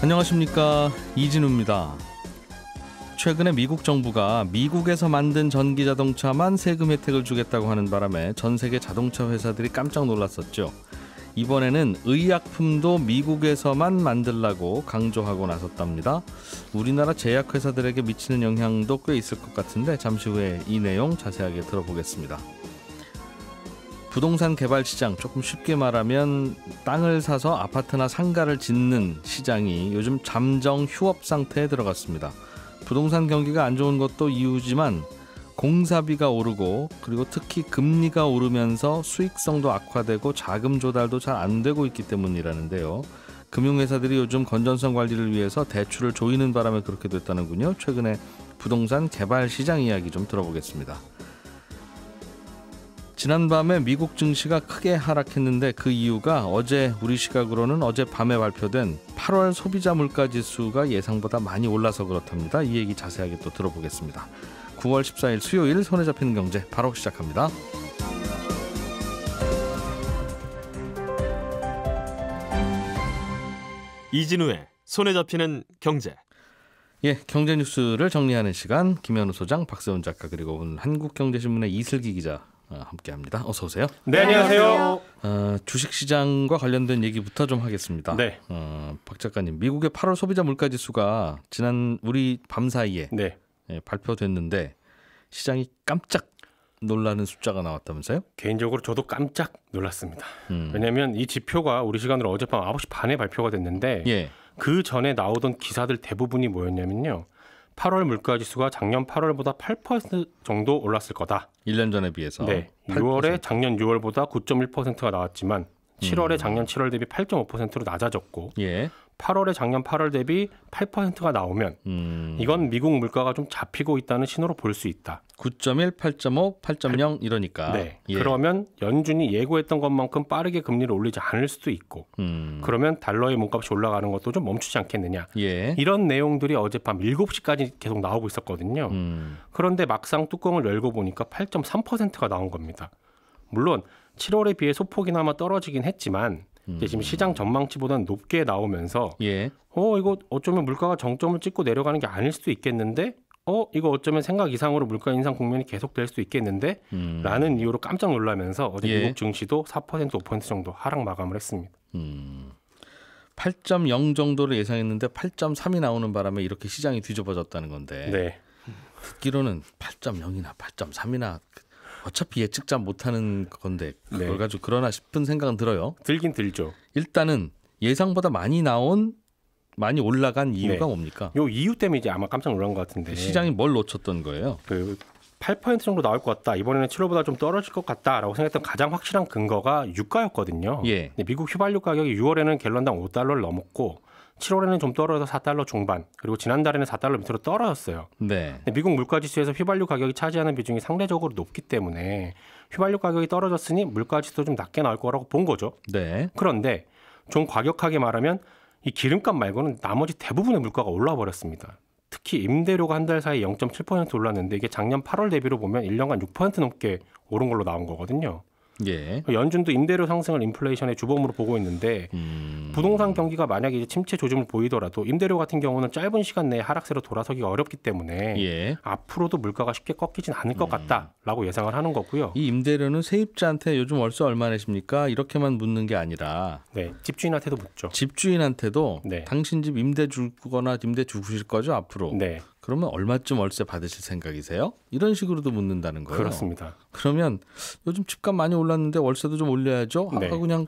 안녕하십니까, 이진우입니다. 최근에 미국 정부가 미국에서 만든 전기자동차만 세금 혜택을 주겠다고 하는 바람에 전 세계 자동차 회사들이 깜짝 놀랐었죠. 이번에는 의약품도 미국에서만 만들라고 강조하고 나섰답니다. 우리나라 제약회사들에게 미치는 영향도 꽤 있을 것 같은데 잠시 후에 이 내용 자세하게 들어보겠습니다. 부동산 개발 시장, 조금 쉽게 말하면 땅을 사서 아파트나 상가를 짓는 시장이 요즘 잠정 휴업 상태에 들어갔습니다. 부동산 경기가 안 좋은 것도 이유지만 공사비가 오르고 그리고 특히 금리가 오르면서 수익성도 악화되고 자금 조달도 잘 안 되고 있기 때문이라는데요. 금융회사들이 요즘 건전성 관리를 위해서 대출을 조이는 바람에 그렇게 됐다는군요. 최근에 부동산 개발 시장 이야기 좀 들어보겠습니다. 지난밤에 미국 증시가 크게 하락했는데 그 이유가 어제 우리 시각으로는 어젯밤에 발표된 8월 소비자 물가지수가 예상보다 많이 올라서 그렇답니다. 이 얘기 자세하게 또 들어보겠습니다. 9월 14일 수요일 손에 잡히는 경제 바로 시작합니다. 이진우의 손에 잡히는 경제. 경제 뉴스를 정리하는 시간, 김현우 소장, 박세훈 작가 그리고 오늘 한국경제신문의 이슬기 기자 함께합니다. 어서 오세요. 네, 안녕하세요. 주식시장과 관련된 얘기부터 좀 하겠습니다. 네. 박 작가님, 미국의 8월 소비자 물가지수가 지난 우리 밤 사이에 발표됐는데 시장이 깜짝 놀라는 숫자가 나왔다면서요? 개인적으로 저도 깜짝 놀랐습니다. 왜냐하면 이 지표가 우리 시간으로 어젯밤 9시 반에 발표가 됐는데 그 전에 나오던 기사들 대부분이 뭐였냐면요. 8월 물가지수가 작년 8월보다 8% 정도 올랐을 거다. 1년 전에 비해서. 네. 6월에 작년 6월보다 9.1%가 나왔지만 7월에 작년 7월 대비 8.5%로 낮아졌고 8월에 작년 8월 대비 8%가 나오면 이건 미국 물가가 좀 잡히고 있다는 신호로 볼 수 있다. 9.1, 8.5, 8.0 이러니까. 네. 그러면 연준이 예고했던 것만큼 빠르게 금리를 올리지 않을 수도 있고 그러면 달러의 몸값이 올라가는 것도 좀 멈추지 않겠느냐. 이런 내용들이 어젯밤 7시까지 계속 나오고 있었거든요. 그런데 막상 뚜껑을 열고 보니까 8.3%가 나온 겁니다. 물론 7월에 비해 소폭이나마 떨어지긴 했지만 지금 시장 전망치보다는 높게 나오면서 이거 어쩌면 물가가 정점을 찍고 내려가는 게 아닐 수도 있겠는데 이거 어쩌면 생각 이상으로 물가 인상 국면이 계속될 수도 있겠는데 라는 이유로 깜짝 놀라면서 어제 미국 증시도 4% 5% 정도 하락 마감을 했습니다. 8.0 정도를 예상했는데 8.3이 나오는 바람에 이렇게 시장이 뒤집어졌다는 건데 듣기로는 8.0이나 8.3이나 어차피 예측 잘 못하는 건데 그걸 가지고 그러나 싶은 생각은 들어요. 들긴 들죠. 일단은 예상보다 많이 올라간 이유가 뭡니까? 요 이유 때문에 이제 아마 깜짝 놀란 것 같은데 시장이 뭘 놓쳤던 거예요? 8% 정도 나올 것 같다. 이번에는 7월보다 좀 떨어질 것 같다라고 생각했던 가장 확실한 근거가 유가였거든요. 근데 미국 휘발유 가격이 6월에는 갤런당 $5를 넘었고 7월에는 좀 떨어져서 $4 중반, 그리고 지난달에는 $4 밑으로 떨어졌어요. 근데 미국 물가지수에서 휘발유 가격이 차지하는 비중이 상대적으로 높기 때문에 휘발유 가격이 떨어졌으니 물가지수도 좀 낮게 나올 거라고 본 거죠. 그런데 좀 과격하게 말하면 이 기름값 말고는 나머지 대부분의 물가가 올라와 버렸습니다. 특히 임대료가 한 달 사이 0.7% 올랐는데 이게 작년 8월 대비로 보면 1년간 6% 넘게 오른 걸로 나온 거거든요. 연준도 임대료 상승을 인플레이션의 주범으로 보고 있는데 부동산 경기가 만약에 이제 침체 조짐을 보이더라도 임대료 같은 경우는 짧은 시간 내에 하락세로 돌아서기가 어렵기 때문에 앞으로도 물가가 쉽게 꺾이진 않을 것 같다라고 예상을 하는 거고요. 이 임대료는 세입자한테 요즘 월세 얼마 내십니까? 이렇게만 묻는 게 아니라 집주인한테도 묻죠. 집주인한테도 당신 집 임대 주거나 임대 주실 거죠 앞으로? 그러면 얼마쯤 월세 받으실 생각이세요? 이런 식으로도 묻는다는 거예요. 그렇습니다. 그러면 요즘 집값 많이 올랐는데 월세도 좀 올려야죠 하고 그냥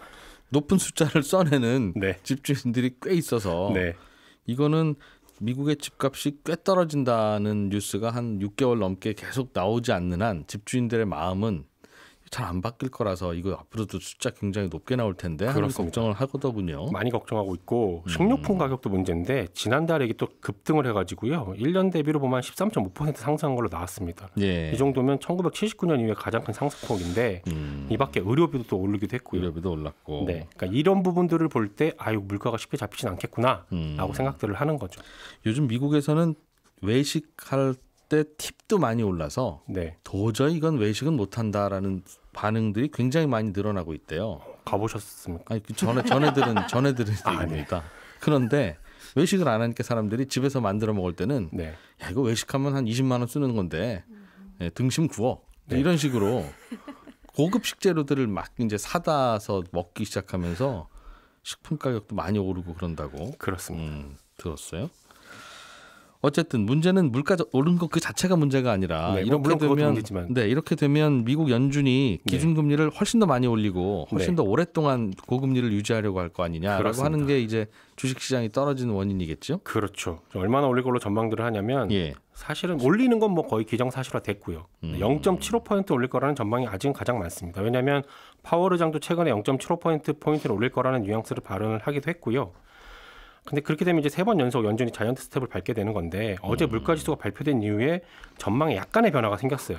높은 숫자를 써내는 집주인들이 꽤 있어서 이거는 미국의 집값이 꽤 떨어진다는 뉴스가 한 6개월 넘게 계속 나오지 않는 한 집주인들의 마음은 잘 안 바뀔 거라서 이거 앞으로도 숫자 굉장히 높게 나올 텐데 하는 걱정을 하거든요. 많이 걱정하고 있고 식료품 가격도 문제인데 지난달에 이게 또 급등을 해가지고요. 1년 대비로 보면 13.5% 상승한 걸로 나왔습니다. 이 정도면 1979년 이후에 가장 큰 상승폭인데 이 밖에 의료비도 또 오르기도 했고요. 의료비도 올랐고. 그러니까 이런 부분들을 볼 때 물가가 쉽게 잡히진 않겠구나 라고 생각들을 하는 거죠. 요즘 미국에서는 외식할 때 팁도 많이 올라서 도저히 이건 외식은 못한다라는 반응들이 굉장히 많이 늘어나고 있대요. 가보셨습니까? 아니, 전에 들은 얘기입니다. 그런데 외식을 안 하니까 사람들이 집에서 만들어 먹을 때는 네. 야, 이거 외식하면 한 20만 원 쓰는 건데 등심 구워. 네. 이런 식으로 고급 식재료들을 막 이제 사다서 먹기 시작하면서 식품 가격도 많이 오르고 그런다고. 그렇습니다. 들었어요. 어쨌든 문제는 물가 오른 것 그 자체가 문제가 아니라 네, 이렇게 되면 이렇게 되면 미국 연준이 기준금리를 훨씬 더 많이 올리고 훨씬 더 오랫동안 고금리를 유지하려고 할 거 아니냐라고 그렇습니다. 하는 게 이제 주식시장이 떨어지는 원인이겠죠. 그렇죠. 얼마나 올릴 걸로 전망들을 하냐면 사실은 올리는 건 뭐 거의 기정사실화 됐고요. 0.75% 올릴 거라는 전망이 아직은 가장 많습니다. 왜냐하면 파월 의장도 최근에 0.75%포인트를 올릴 거라는 뉘앙스를 발언을 하기도 했고요. 근데 그렇게 되면 이제 3번 연속 연준이 자이언트 스텝을 밟게 되는 건데 어제 물가지수가 발표된 이후에 전망에 약간의 변화가 생겼어요.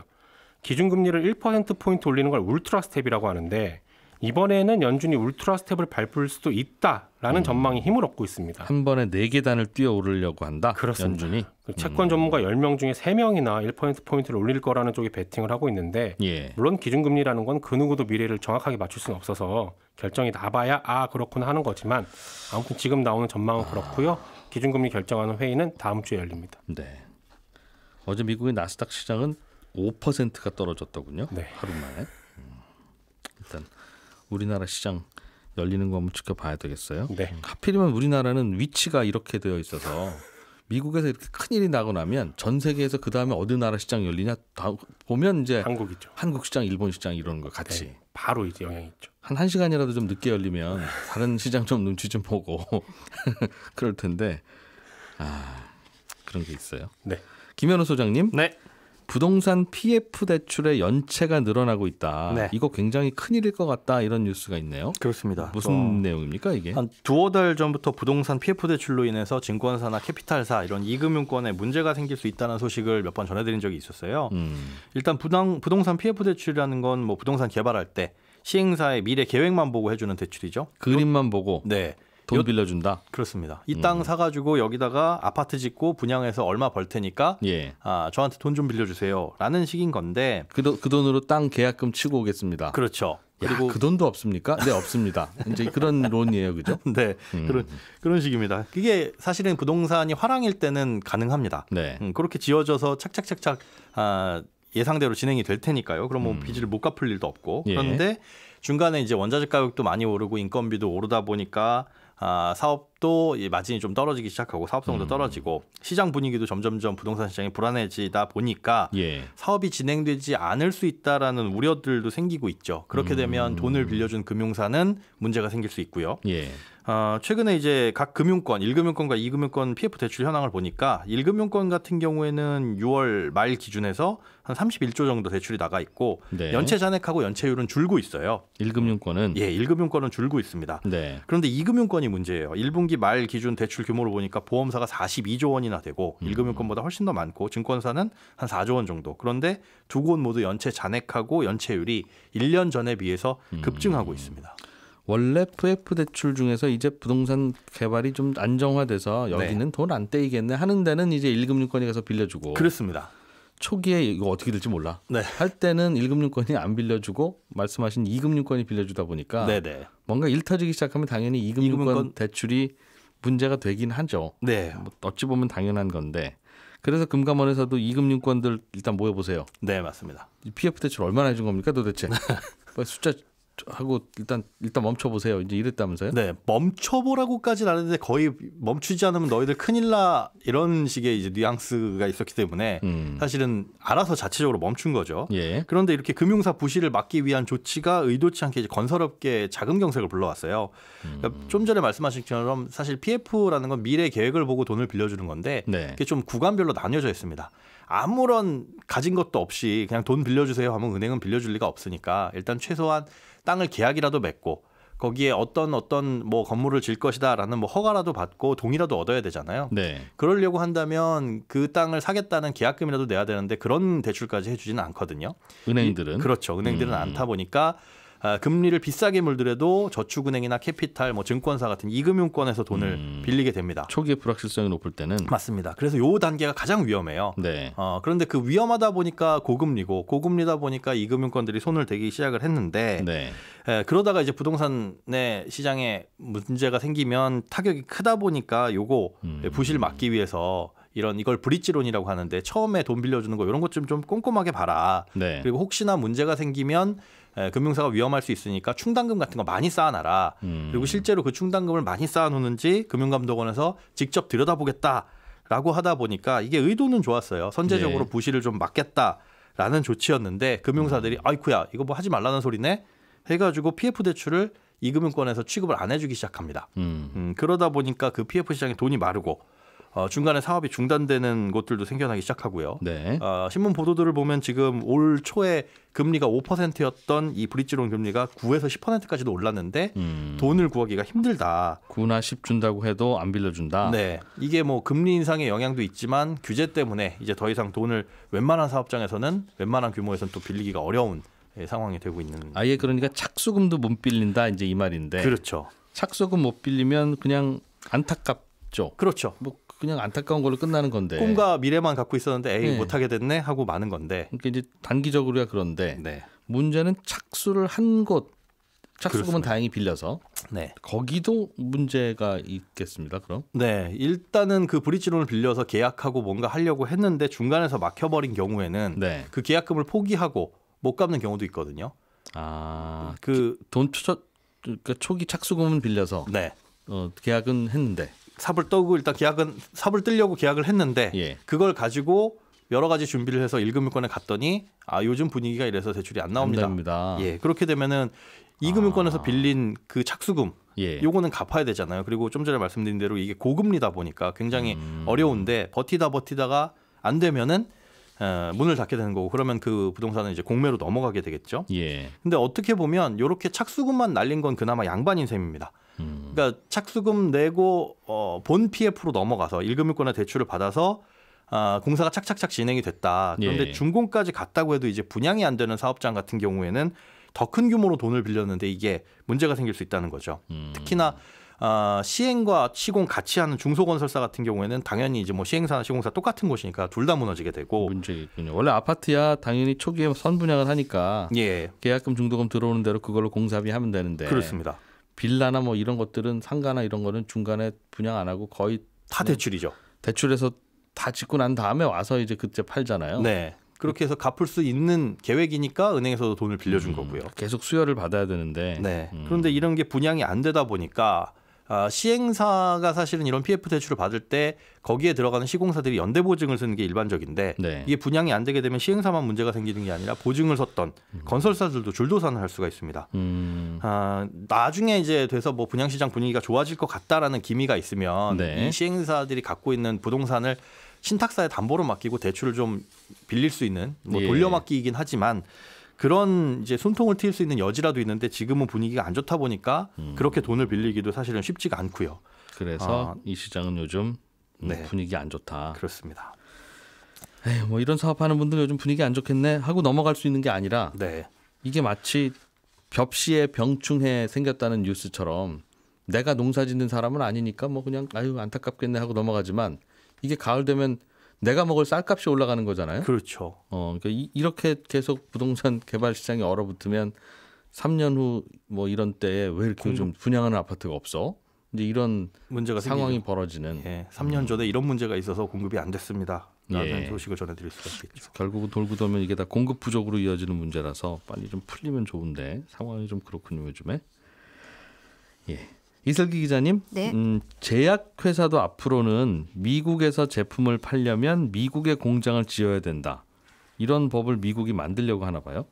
기준금리를 1%포인트 올리는 걸 울트라 스텝이라고 하는데 이번에는 연준이 울트라 스텝을 밟을 수도 있다라는 전망이 힘을 얻고 있습니다. 한 번에 4계단을 뛰어오르려고 한다. 그렇습니다. 연준이. 채권 전문가 10명 중에 3명이나 1%포인트를 올릴 거라는 쪽에 베팅을 하고 있는데 물론 기준금리라는 건 그 누구도 미래를 정확하게 맞출 수는 없어서 결정이 나봐야 그렇구나 하는 거지만 아무튼 지금 나오는 전망은 그렇고요. 기준금리 결정하는 회의는 다음 주에 열립니다. 네. 어제 미국의 나스닥 시장은 5%가 떨어졌더군요. 네. 하루 만에. 일단 우리나라 시장 열리는 거 한번 지켜봐야 되겠어요. 네. 하필이면 우리나라는 위치가 이렇게 되어 있어서 미국에서 이렇게 큰일이 나고 나면 전 세계에서 그다음에 어느 나라 시장 열리냐 다 보면 이제 한국이죠. 한국 시장, 일본 시장 이런 거 같이. 네. 바로 이제 영향이 있죠. 한 1시간이라도 좀 늦게 열리면 다른 시장 좀 눈치 좀 보고 그럴 텐데 그런 게 있어요. 네. 김현우 소장님. 네. 부동산 PF 대출의 연체가 늘어나고 있다. 네. 이거 굉장히 큰일일 것 같다. 이런 뉴스가 있네요. 그렇습니다. 무슨 내용입니까 이게? 한 두어 달 전부터 부동산 PF 대출로 인해서 증권사나 캐피탈사 이런 이금융권에 문제가 생길 수 있다는 소식을 몇 번 전해드린 적이 있었어요. 일단 부동산 PF 대출이라는 건 뭐 부동산 개발할 때 시행사의 미래 계획만 보고 해주는 대출이죠. 그림만 보고 네. 돈 빌려준다. 그렇습니다. 이 땅 사가지고 여기다가 아파트 짓고 분양해서 얼마 벌 테니까 저한테 돈 좀 빌려주세요라는 식인 건데 그 돈으로 땅 계약금 치고 오겠습니다. 그렇죠. 그리고 그 돈도 없습니까? 네, 없습니다. 이제 그런 론이에요, 그죠? 네, 그런 식입니다. 그게 사실은 부동산이 화랑일 때는 가능합니다. 네. 그렇게 지어져서 착착착착 예상대로 진행이 될 테니까요. 그럼 뭐 빚을 못 갚을 일도 없고. 그런데 중간에 이제 원자재 가격도 많이 오르고 인건비도 오르다 보니까 사업도 마진이 좀 떨어지기 시작하고 사업성도 떨어지고 시장 분위기도 점점점 부동산 시장이 불안해지다 보니까 사업이 진행되지 않을 수 있다라는 우려들도 생기고 있죠. 그렇게 되면 돈을 빌려준 금융사는 문제가 생길 수 있고요. 최근에 이제 각 금융권, 1금융권과 2금융권 PF 대출 현황을 보니까 1금융권 같은 경우에는 6월 말 기준에서 한 31조 정도 대출이 나가 있고 연체 잔액하고 연체율은 줄고 있어요. 1금융권은 1금융권은 줄고 있습니다. 그런데 2금융권이 문제예요. 1분기 말 기준 대출 규모로 보니까 보험사가 42조 원이나 되고 1금융권보다 훨씬 더 많고 증권사는 한 4조 원 정도. 그런데 두 곳 모두 연체 잔액하고 연체율이 1년 전에 비해서 급증하고 있습니다. 원래 PF 대출 중에서 이제 부동산 개발이 좀 안정화돼서 여기는 돈 안 떼이겠네 하는 데는 이제 1금융권이 가서 빌려주고 그렇습니다. 초기에 이거 어떻게 될지 몰라. 할 때는 1금융권이 안 빌려주고 말씀하신 2금융권이 빌려주다 보니까 뭔가 일 터지기 시작하면 당연히 2금융권 대출이 문제가 되긴 하죠. 뭐 어찌 보면 당연한 건데 그래서 금감원에서도 2금융권들 일단 모여보세요. 네, 맞습니다. PF 대출 얼마나 해준 겁니까 도대체? 숫자 하고 일단 멈춰보세요. 이제 이랬다면서요? 네, 멈춰보라고까지는 안 했는데 거의 멈추지 않으면 너희들 큰일 나 이런 식의 이제 뉘앙스가 있었기 때문에 사실은 알아서 자체적으로 멈춘 거죠. 그런데 이렇게 금융사 부실을 막기 위한 조치가 의도치 않게 이제 건설업계 자금 경색을 불러왔어요. 그러니까 좀 전에 말씀하신 것처럼 사실 PF라는 건 미래 계획을 보고 돈을 빌려주는 건데 그게 좀 구간별로 나뉘어져 있습니다. 아무런 가진 것도 없이 그냥 돈 빌려주세요 하면 은행은 빌려줄 리가 없으니까 일단 최소한 땅을 계약이라도 맺고 거기에 어떤 뭐 건물을 질 것이다라는 뭐 허가라도 받고 동의라도 얻어야 되잖아요. 그러려고 한다면 그 땅을 사겠다는 계약금이라도 내야 되는데 그런 대출까지 해주지는 않거든요. 은행들은 그렇죠. 은행들은 않다 보니까 금리를 비싸게 물더라도 저축은행이나 캐피탈, 뭐 증권사 같은 이금융권에서 돈을 빌리게 됩니다. 초기에 불확실성이 높을 때는 맞습니다. 그래서 요 단계가 가장 위험해요. 네. 그런데 그 위험하다 보니까 고금리다 보니까 이금융권들이 손을 대기 시작을 했는데 네. 그러다가 이제 부동산의 시장에 문제가 생기면 타격이 크다 보니까 요거 부실 막기 위해서 이걸 브릿지론이라고 하는데 처음에 돈 빌려주는 거 이런 것 좀 꼼꼼하게 봐라. 네. 그리고 혹시나 문제가 생기면 금융사가 위험할 수 있으니까 충당금 같은 거 많이 쌓아놔라. 그리고 실제로 그 충당금을 많이 쌓아놓는지 금융감독원에서 직접 들여다보겠다라고 하다 보니까 이게 의도는 좋았어요. 선제적으로 네. 부실을 좀 막겠다라는 조치였는데 금융사들이 아이쿠야 이거 뭐 하지 말라는 소리네 해가지고 PF 대출을 이금융권에서 취급을 안 해주기 시작합니다. 그러다 보니까 그 PF 시장에 돈이 마르고 중간에 사업이 중단되는 곳들도 생겨나기 시작하고요. 네. 신문 보도들을 보면 지금 올 초에 금리가 5%였던 이 브릿지론 금리가 9에서 10%까지도 올랐는데 돈을 구하기가 힘들다. 9나 10 준다고 해도 안 빌려준다. 네, 이게 뭐 금리 인상의 영향도 있지만 규제 때문에 이제 더 이상 돈을 웬만한 사업장에서는 웬만한 규모에서는 또 빌리기가 어려운 상황이 되고 있는. 아예 그러니까 착수금도 못 빌린다 이제 이 말인데. 그렇죠. 착수금 못 빌리면 그냥 안타깝죠. 그렇죠. 뭐 그냥 안타까운 걸로 끝나는 건데. 꿈과 미래만 갖고 있었는데 에이 네. 못하게 됐네 하고 마는 건데. 그러니까 이제 단기적으로야 그런데 네. 문제는 착수를 한 곳, 착수금은 그렇습니다. 다행히 빌려서 네. 거기도 문제가 있겠습니다. 그럼? 네, 일단은 그 브릿지론을 빌려서 계약하고 뭔가 하려고 했는데 중간에서 막혀버린 경우에는 네. 그 계약금을 포기하고 못 갚는 경우도 있거든요. 돈 그러니까 초기 착수금은 빌려서 네. 계약은 했는데 삽을 떠고 일단 삽을 뜨려고 계약을 했는데 예. 그걸 가지고 여러 가지 준비를 해서 1금융권에 갔더니 요즘 분위기가 이래서 대출이 안 나옵니다. 안 됩니다. 예, 그렇게 되면은 2금융권에서 빌린 그 착수금 예. 요거는 갚아야 되잖아요. 그리고 좀 전에 말씀드린 대로 이게 고금리다 보니까 굉장히 어려운데 버티다가 안 되면은 문을 닫게 되는 거고 그러면 그 부동산은 이제 공매로 넘어가게 되겠죠. 예. 근데 어떻게 보면 이렇게 착수금만 날린 건 그나마 양반인 셈입니다. 그러니까 착수금 내고 본 PF로 넘어가서 1금융권의 대출을 받아서 공사가 착착착 진행이 됐다. 그런데 예. 준공까지 갔다고 해도 이제 분양이 안 되는 사업장 같은 경우에는 더 큰 규모로 돈을 빌렸는데 이게 문제가 생길 수 있다는 거죠. 특히나 시행과 시공 같이 하는 중소건설사 같은 경우에는 당연히 이제 뭐 시행사나 시공사 똑같은 곳이니까 둘 다 무너지게 되고 문제겠군요. 원래 아파트야 당연히 초기에 선분양을 하니까 예. 계약금 중도금 들어오는 대로 그걸로 공사비 하면 되는데 그렇습니다. 빌라나 뭐 이런 것들은 상가나 이런 거는 중간에 분양 안 하고 거의 다 대출이죠. 대출해서 다 짓고 난 다음에 와서 이제 그때 팔잖아요. 네. 그렇게 해서 갚을 수 있는 계획이니까 은행에서도 돈을 빌려준 거고요. 계속 수여를 받아야 되는데. 네. 그런데 이런 게 분양이 안 되다 보니까 시행사가 사실은 이런 PF 대출을 받을 때 거기에 들어가는 시공사들이 연대 보증을 쓰는 게 일반적인데 네. 이게 분양이 안 되게 되면 시행사만 문제가 생기는 게 아니라 보증을 섰던 건설사들도 줄도산을 할 수가 있습니다. 나중에 이제 돼서 뭐 분양시장 분위기가 좋아질 것 같다라는 기미가 있으면 네. 이 시행사들이 갖고 있는 부동산을 신탁사에 담보로 맡기고 대출을 좀 빌릴 수 있는 뭐 예. 돌려막기이긴 하지만 그런 이제 숨통을 트일 수 있는 여지라도 있는데 지금은 분위기가 안 좋다 보니까 그렇게 돈을 빌리기도 사실은 쉽지가 않고요. 그래서 이 시장은 요즘 네. 분위기 안 좋다. 그렇습니다. 에이, 뭐 이런 사업하는 분들 요즘 분위기 안 좋겠네 하고 넘어갈 수 있는 게 아니라 네. 이게 마치 벽시에 병충해 생겼다는 뉴스처럼 내가 농사 짓는 사람은 아니니까 뭐 그냥 아유 안타깝겠네 하고 넘어가지만 이게 가을 되면 내가 먹을 쌀값이 올라가는 거잖아요. 그렇죠. 그러니까 이렇게 계속 부동산 개발 시장이 얼어붙으면 3년 후 뭐 이런 때에 왜 이렇게 요즘 분양하는 아파트가 없어? 이제 이런 문제가 상황이 생기죠. 벌어지는. 예, 3년 전에 이런 문제가 있어서 공급이 안 됐습니다. 라는 예. 소식을 전해드릴 수가 있겠죠. 결국은 돌고 돌면 이게 다 공급 부족으로 이어지는 문제라서 빨리 좀 풀리면 좋은데 상황이 좀 그렇군요 요즘에. 예. 이슬기 기자님, 네. 제약회사도 앞으로는 미국에서 제품을 팔려면 미국에 공장을 지어야 된다. 이런 법을 미국이 만들려고 하나 봐요.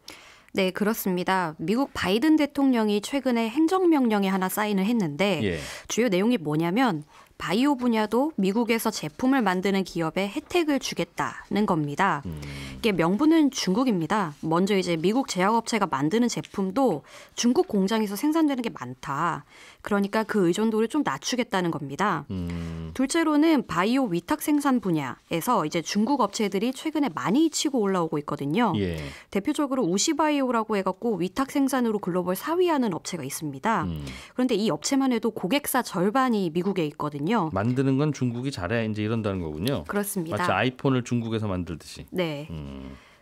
네, 그렇습니다. 미국 바이든 대통령이 최근에 행정명령에 하나 사인을 했는데 예. 주요 내용이 뭐냐면 바이오 분야도 미국에서 제품을 만드는 기업에 혜택을 주겠다는 겁니다. 이게 명분은 중국입니다. 먼저 이제 미국 제약업체가 만드는 제품도 중국 공장에서 생산되는 게 많다. 그러니까 그 의존도를 좀 낮추겠다는 겁니다. 둘째로는 바이오 위탁 생산 분야에서 이제 중국 업체들이 최근에 많이 치고 올라오고 있거든요. 예. 대표적으로 우시바이오라고 해갖고 위탁 생산으로 글로벌 4위하는 업체가 있습니다. 그런데 이 업체만 해도 고객사 절반이 미국에 있거든요. 만드는 건 중국이 잘해 이제 이런다는 거군요. 그렇습니다. 마치 아이폰을 중국에서 만들듯이. 네.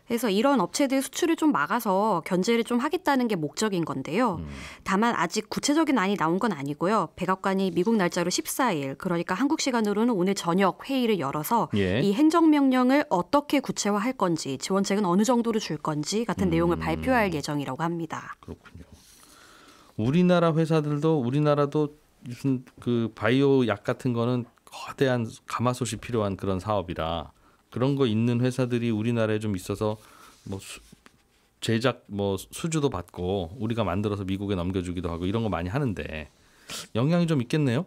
그래서 이런 업체들 수출을 좀 막아서 견제를 좀 하겠다는 게 목적인 건데요. 다만 아직 구체적인 안이 나온 건 아니고요. 백악관이 미국 날짜로 14일, 그러니까 한국 시간으로는 오늘 저녁 회의를 열어서 이 행정명령을 어떻게 구체화할 건지, 지원책은 어느 정도로 줄 건지 같은 내용을 발표할 예정이라고 합니다. 그렇군요. 우리나라 회사들도 우리나라도 무슨 그 바이오 약 같은 거는 거대한 가마솥이 필요한 그런 사업이라 그런 거 있는 회사들이 우리나라에 좀 있어서 뭐 제작 뭐 수주도 받고 우리가 만들어서 미국에 넘겨주기도 하고 이런 거 많이 하는데 영향이 좀 있겠네요.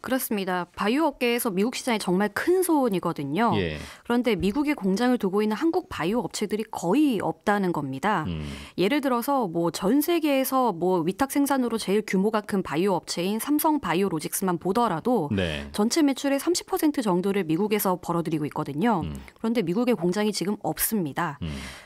그렇습니다. 바이오 업계에서 미국 시장이 정말 큰 손이거든요. 예. 그런데 미국에 공장을 두고 있는 한국 바이오 업체들이 거의 없다는 겁니다. 예를 들어서 뭐 전 세계에서 뭐 위탁 생산으로 제일 규모가 큰 바이오 업체인 삼성 바이오로직스만 보더라도 전체 매출의 30% 정도를 미국에서 벌어들이고 있거든요. 그런데 미국의 공장이 지금 없습니다.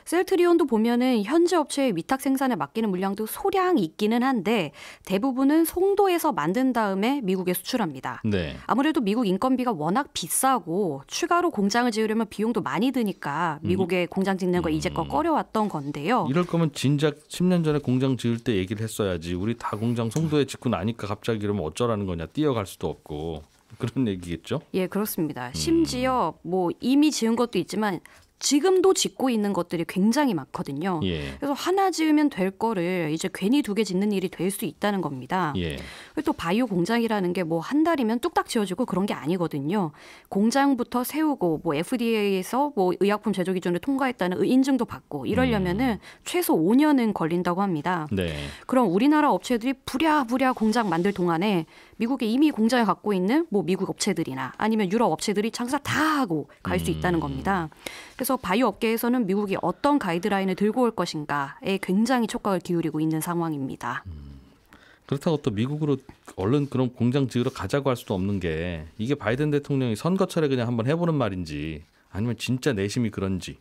셀트리온도 보면은 현지 업체의 위탁 생산에 맡기는 물량도 소량 있기는 한데 대부분은 송도에서 만든 다음에 미국에 수출합니다. 네. 아무래도 미국 인건비가 워낙 비싸고 추가로 공장을 지으려면 비용도 많이 드니까 미국에 공장 짓는 거 이제껏 꺼려왔던 건데요. 이럴 거면 진작 10년 전에 공장 지을 때 얘기를 했어야지. 우리 다 공장 송도에 짓고 나니까 갑자기 이러면 어쩌라는 거냐. 뛰어갈 수도 없고. 그런 얘기겠죠? 예, 그렇습니다. 심지어 뭐 이미 지은 것도 있지만 지금도 짓고 있는 것들이 굉장히 많거든요. 예. 그래서 하나 지으면 될 거를 이제 괜히 두 개 짓는 일이 될 수 있다는 겁니다. 예. 또 바이오 공장이라는 게 뭐 한 달이면 뚝딱 지어지고 그런 게 아니거든요. 공장부터 세우고 뭐 FDA에서 뭐 의약품 제조 기준을 통과했다는 인증도 받고 이러려면은 최소 5년은 걸린다고 합니다. 네. 그럼 우리나라 업체들이 부랴부랴 공장 만들 동안에 미국에 이미 공장을 갖고 있는 뭐 미국 업체들이나 아니면 유럽 업체들이 장사 다 하고 갈 수 있다는 겁니다. 그래서 바이오 업계에서는 미국이 어떤 가이드라인을 들고 올 것인가에 굉장히 촉각을 기울이고 있는 상황입니다. 그렇다고 또 미국으로 얼른 그런 공장 지으러 가자고 할 수도 없는 게 이게 바이든 대통령이 선거철에 그냥 한번 해보는 말인지 아니면 진짜 내심이 그런지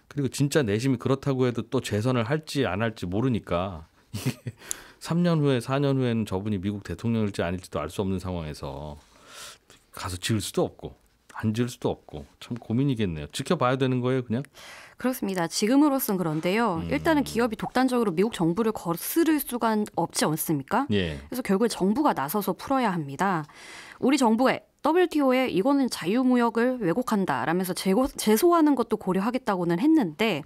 그리고 진짜 내심이 그렇다고 해도 또 재선을 할지 안 할지 모르니까 이게 3년 후에 4년 후에는 저분이 미국 대통령일지 아닐지도 알 수 없는 상황에서 가서 지을 수도 없고 안 지을 수도 없고 참 고민이겠네요. 지켜봐야 되는 거예요, 그냥? 그렇습니다. 지금으로선 그런데요. 일단은 기업이 독단적으로 미국 정부를 거스를 수가 없지 않습니까? 예. 그래서 결국에 정부가 나서서 풀어야 합니다. 우리 정부가 WTO에 이거는 자유무역을 왜곡한다라면서 제소하는 것도 고려하겠다고는 했는데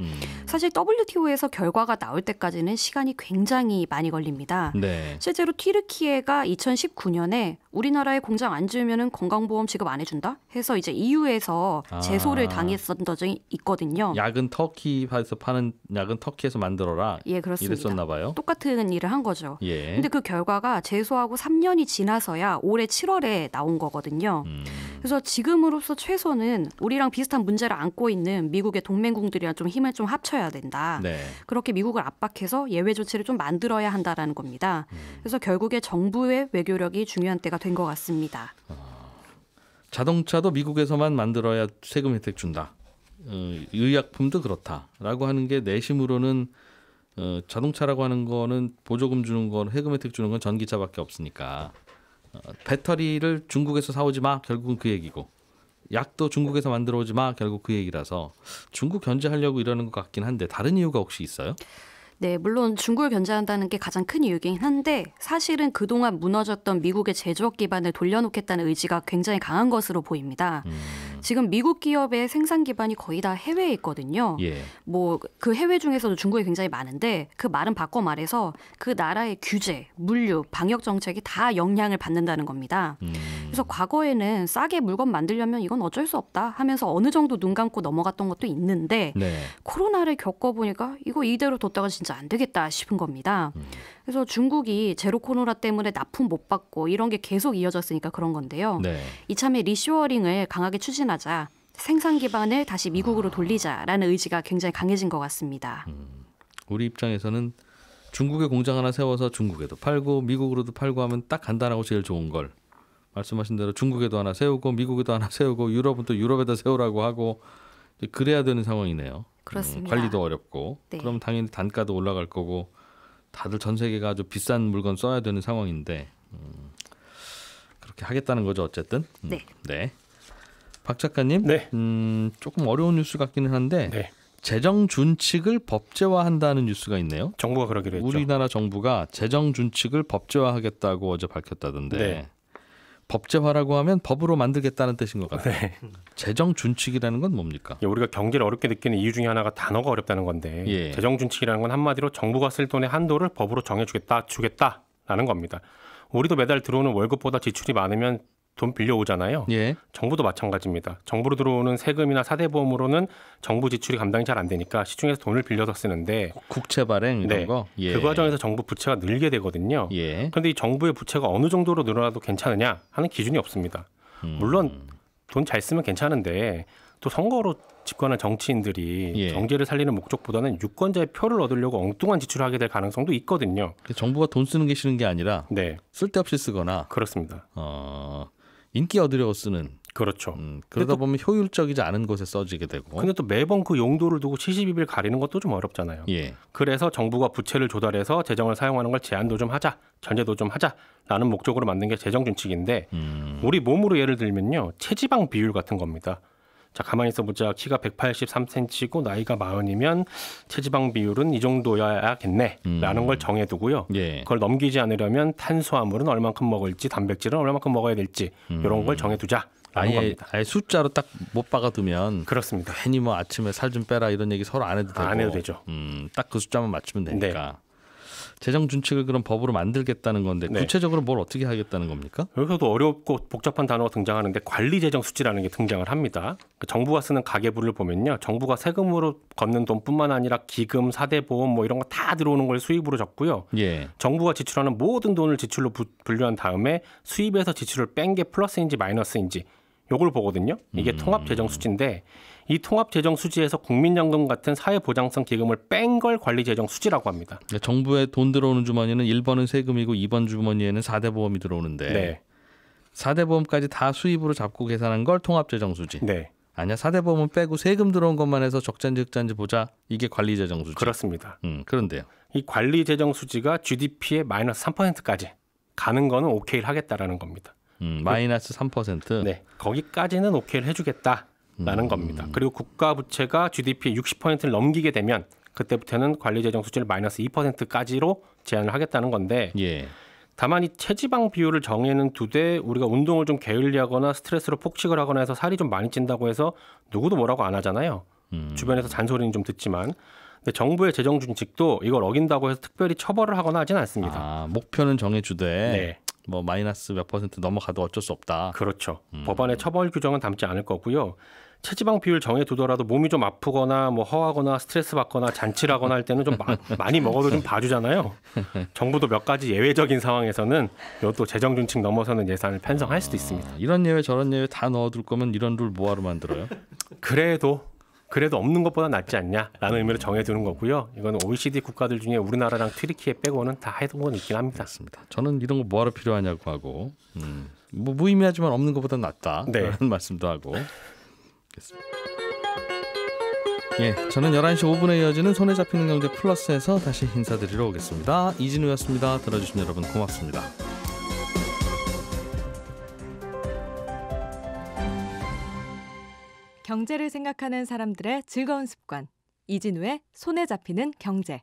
사실 WTO에서 결과가 나올 때까지는 시간이 굉장히 많이 걸립니다. 네. 실제로 튀르키예가 2019년에 우리나라에 공장 안 지으면 건강보험 지급 안 해준다 해서 이제 EU에서 제소를 당했었던 적이 있거든요. 약은 터키에서 파는 약은 터키에서 만들어라. 예, 그렇습니다. 이랬었나 봐요. 똑같은 일을 한 거죠. 예. 근데 그 결과가 제소하고 3년이 지나서야 올해 7월에 나온 거거든요. 그래서 지금으로서 최소는 우리랑 비슷한 문제를 안고 있는 미국의 동맹국들이랑 좀 힘을 좀 합쳐야 된다. 네. 그렇게 미국을 압박해서 예외 조치를 좀 만들어야 한다라는 겁니다. 그래서 결국에 정부의 외교력이 중요한 때가 된 것 같습니다. 자동차도 미국에서만 만들어야 세금 혜택 준다. 의약품도 그렇다라고 하는 게 내심으로는 자동차라고 하는 거는 보조금 주는 건 세금 혜택 주는 건 전기차밖에 없으니까 배터리를 중국에서 사오지 마 결국은 그 얘기고 약도 중국에서 만들어 오지 마 결국 그 얘기라서 중국 견제하려고 이러는 것 같긴 한데 다른 이유가 혹시 있어요? 네, 물론 중국을 견제한다는 게 가장 큰 이유긴 한데 사실은 그동안 무너졌던 미국의 제조업 기반을 돌려놓겠다는 의지가 굉장히 강한 것으로 보입니다. 지금 미국 기업의 생산 기반이 거의 다 해외에 있거든요. 예. 뭐 그 해외 중에서도 중국이 굉장히 많은데 그 말은 바꿔 말해서 그 나라의 규제, 물류, 방역 정책이 다 영향을 받는다는 겁니다. 그래서 과거에는 싸게 물건 만들려면 이건 어쩔 수 없다 하면서 어느 정도 눈 감고 넘어갔던 것도 있는데 네. 코로나를 겪어보니까 이거 이대로 뒀다가 진짜 안 되겠다 싶은 겁니다. 그래서 중국이 제로 코로나 때문에 납품 못 받고 이런 게 계속 이어졌으니까 그런 건데요. 네. 이참에 리쇼어링을 강하게 추진하자. 생산 기반을 다시 미국으로 돌리자라는 의지가 굉장히 강해진 것 같습니다. 우리 입장에서는 중국에 공장 하나 세워서 중국에도 팔고 미국으로도 팔고 하면 딱 간단하고 제일 좋은 걸 말씀하신 대로 중국에도 하나 세우고 미국에도 하나 세우고 유럽은 또 유럽에다 세우라고 하고 그래야 되는 상황이네요. 그렇습니다. 관리도 어렵고 네. 그럼 당연히 단가도 올라갈 거고 다들 전 세계가 아주 비싼 물건 써야 되는 상황인데 그렇게 하겠다는 거죠 어쨌든. 네. 네. 박 작가님, 네. 조금 어려운 뉴스 같기는 한데 네. 재정 준칙을 법제화한다는 뉴스가 있네요. 정부가 그러기로 했죠. 우리나라 정부가 재정 준칙을 법제화하겠다고 어제 밝혔다던데 네. 법제화라고 하면 법으로 만들겠다는 뜻인 것 같아요. 네. 재정 준칙이라는 건 뭡니까? 우리가 경제를 어렵게 느끼는 이유 중에 하나가 단어가 어렵다는 건데 예. 재정 준칙이라는 건 한마디로 정부가 쓸 돈의 한도를 법으로 주겠다라는 겁니다. 우리도 매달 들어오는 월급보다 지출이 많으면 돈 빌려오잖아요. 예. 정부도 마찬가지입니다. 정부로 들어오는 세금이나 사대보험으로는 정부 지출이 감당이 잘 안 되니까 시중에서 돈을 빌려서 쓰는데 국채 발행 이런 네. 거. 예. 그 과정에서 정부 부채가 늘게 되거든요. 예. 그런데 이 정부의 부채가 어느 정도로 늘어나도 괜찮으냐 하는 기준이 없습니다. 물론 돈 잘 쓰면 괜찮은데 또 선거로 집권한 정치인들이 예. 경제를 살리는 목적보다는 유권자의 표를 얻으려고 엉뚱한 지출을 하게 될 가능성도 있거든요. 정부가 돈 쓰는 게 싫은 게 아니라 네, 쓸데없이 쓰거나 그렇습니다. 인기 얻으려고 쓰는 그렇죠. 그러다 보면 효율적이지 않은 곳에 써지게 되고. 근데 또 매번 그 용도를 두고 72일 가리는 것도 좀 어렵잖아요. 예. 그래서 정부가 부채를 조달해서 재정을 사용하는 걸 제한도 좀 하자, 전제도 좀 하자라는 목적으로 만든 게 재정준칙인데 우리 몸으로 예를 들면요. 체지방 비율 같은 겁니다. 자, 가만히 있어보자. 키가 183cm고 나이가 40이면 체지방 비율은 이 정도여야겠네라는 걸 정해두고요. 예. 그걸 넘기지 않으려면 탄수화물은 얼만큼 먹을지 단백질은 얼만큼 먹어야 될지 이런 걸 정해두자라는 겁니다. 아예 숫자로 딱 못 박아두면 그렇습니다. 괜히 뭐 아침에 살 좀 빼라 이런 얘기 서로 안 해도 되고. 안 해도 되죠. 딱 그 숫자만 맞추면 되니까. 네. 재정 준칙을 그럼 법으로 만들겠다는 건데 네. 구체적으로 뭘 어떻게 하겠다는 겁니까? 여기서도 어렵고 복잡한 단어가 등장하는데 관리재정수지라는 게 등장을 합니다. 정부가 쓰는 가계부를 보면요. 정부가 세금으로 걷는 돈뿐만 아니라 기금, 사대보험 뭐 이런 거 다 들어오는 걸 수입으로 적고요. 예. 정부가 지출하는 모든 돈을 지출로 분류한 다음에 수입에서 지출을 뺀 게 플러스인지 마이너스인지 요걸 보거든요. 이게 통합재정수지인데 이 통합재정수지에서 국민연금 같은 사회보장성 기금을 뺀 걸 관리재정수지라고 합니다. 정부에 돈 들어오는 주머니는 1번은 세금이고 2번 주머니에는 4대 보험이 들어오는데 네. 4대 보험까지 다 수입으로 잡고 계산한 걸 통합재정수지. 네. 아니야 4대 보험은 빼고 세금 들어온 것만 해서 적자인지 흑자인지 보자. 이게 관리재정수지. 그렇습니다. 그런데요. 이 관리재정수지가 GDP의 마이너스 3%까지 가는 거는 오케이를 하겠다라는 겁니다. 마이너스 3%. 네, 거기까지는 오케이를 해주겠다라는 겁니다. 그리고 국가 부채가 GDP의 60%를 넘기게 되면 그때부터는 관리재정 수지를 마이너스 2%까지로 제한을 하겠다는 건데 예. 다만 이 체지방 비율을 정해는 두되 우리가 운동을 좀 게을리하거나 스트레스로 폭식을 하거나 해서 살이 좀 많이 찐다고 해서 누구도 뭐라고 안 하잖아요. 주변에서 잔소리는 좀 듣지만 근데 정부의 재정 준칙도 이걸 어긴다고 해서 특별히 처벌을 하거나 하지는 않습니다. 목표는 정해주되 네. 뭐 마이너스 몇 % 넘어가도 어쩔 수 없다. 그렇죠. 법안에 처벌 규정은 담지 않을 거고요. 체지방 비율 정해두더라도 몸이 좀 아프거나 뭐 허하거나 스트레스 받거나 잔치를 하거나 할 때는 좀 많이 먹어도 좀 봐주잖아요. 정부도 몇 가지 예외적인 상황에서는 이것도 재정 준칙 넘어서는 예산을 편성할 수도 있습니다. 이런 예외 저런 예외 다 넣어둘 거면 이런 룰 뭐하러 만들어요? 그래도 없는 것보다 낫지 않냐라는 의미로 정해두는 거고요. 이건 OECD 국가들 중에 우리나라랑 튀르키예 빼고는 다 해둔 건 있긴 합니다. 맞습니다. 저는 이런 거 뭐하러 필요하냐고 하고 뭐 무의미하지만 없는 것보다 낫다. 네. 그런 말씀도 하고. 예, 저는 11시 5분에 이어지는 손에 잡히는 경제 플러스에서 다시 인사드리러 오겠습니다. 이진우였습니다. 들어주신 여러분 고맙습니다. 경제를 생각하는 사람들의 즐거운 습관. 이진우의 손에 잡히는 경제.